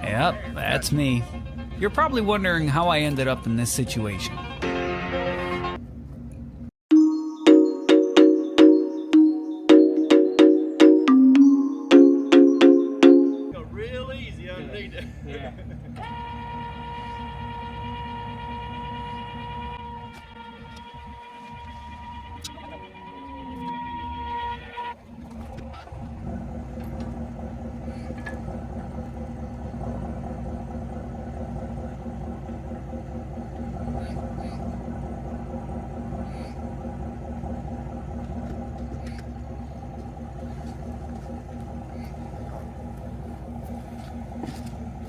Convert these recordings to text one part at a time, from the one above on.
Yep, that's me. You're probably wondering how I ended up in this situation. Go real easy underneath it. Yeah.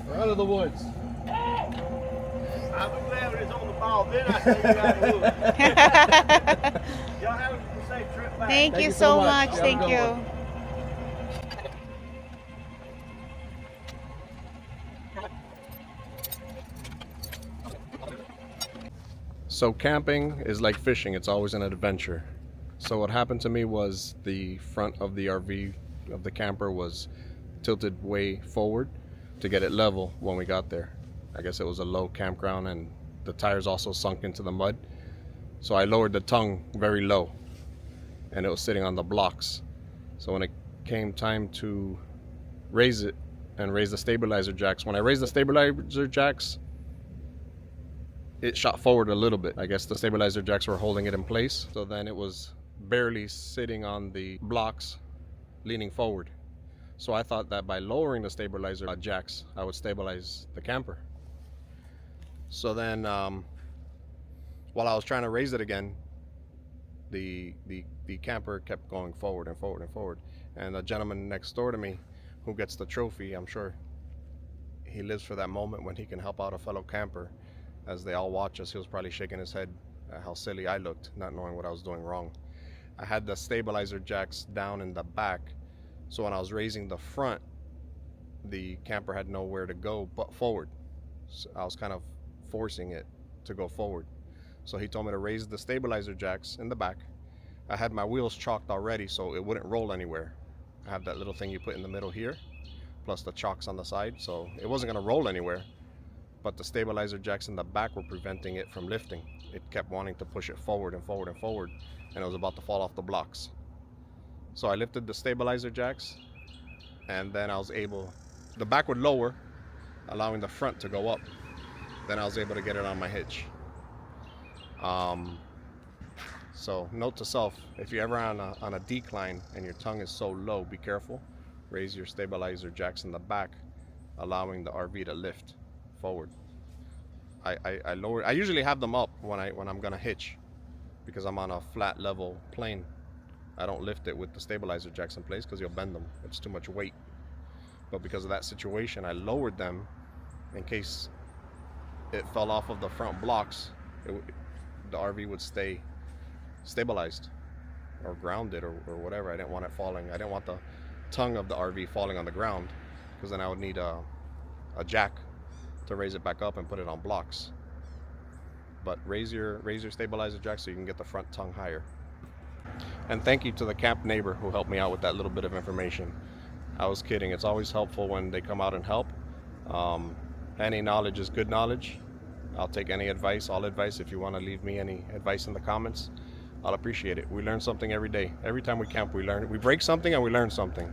We're out of the woods. I'm glad it's on the ball. Then I say you're out of the woods. Y'all have a safe trip back. Thank you so much. Thank you. So camping is like fishing, it's always an adventure. So what happened to me was the front of the RV of the camper was tilted way forward to get it level when we got there. I guess it was a low campground and the tires also sunk into the mud. So I lowered the tongue very low and it was sitting on the blocks. So when it came time to raise it and raise the stabilizer jacks, when I raised the stabilizer jacks, it shot forward a little bit. I guess the stabilizer jacks were holding it in place. So then it was barely sitting on the blocks, leaning forward. So I thought that by lowering the stabilizer jacks, I would stabilize the camper. So then while I was trying to raise it again, the camper kept going forward and forward and forward. And the gentleman next door to me who gets the trophy, I'm sure he lives for that moment when he can help out a fellow camper. As they all watch us, he was probably shaking his head at how silly I looked, not knowing what I was doing wrong. I had the stabilizer jacks down in the back, so when I was raising the front, the camper had nowhere to go but forward. So I was kind of forcing it to go forward. So he told me to raise the stabilizer jacks in the back. I had my wheels chalked already so it wouldn't roll anywhere. I have that little thing you put in the middle here, plus the chocks on the side, so it wasn't gonna roll anywhere. But the stabilizer jacks in the back were preventing it from lifting. It kept wanting to push it forward and forward and forward, and it was about to fall off the blocks. So I lifted the stabilizer jacks, and then I was able, the back would lower, allowing the front to go up. Then I was able to get it on my hitch. So note to self, if you're ever on a decline and your tongue is so low, be careful. Raise your stabilizer jacks in the back, allowing the RV to lift forward. I lower. I usually have them up when I'm gonna hitch, because I'm on a flat level plane. I don't lift it with the stabilizer jacks in place because you'll bend them. It's too much weight. But because of that situation, I lowered them in case it fell off of the front blocks. The RV would stay stabilized or grounded or whatever. I didn't want it falling. I didn't want the tongue of the RV falling on the ground, because then I would need a jack to raise it back up and put it on blocks. But raise your stabilizer jack so you can get the front tongue higher. And thank you to the camp neighbor who helped me out with that little bit of information. I was kidding. It's always helpful when they come out and help. Any knowledge is good knowledge. I'll take any advice, all advice. If you want to leave me any advice in the comments, I'll appreciate it. We learn something every day. Every time we camp, we learn. We break something and we learn something.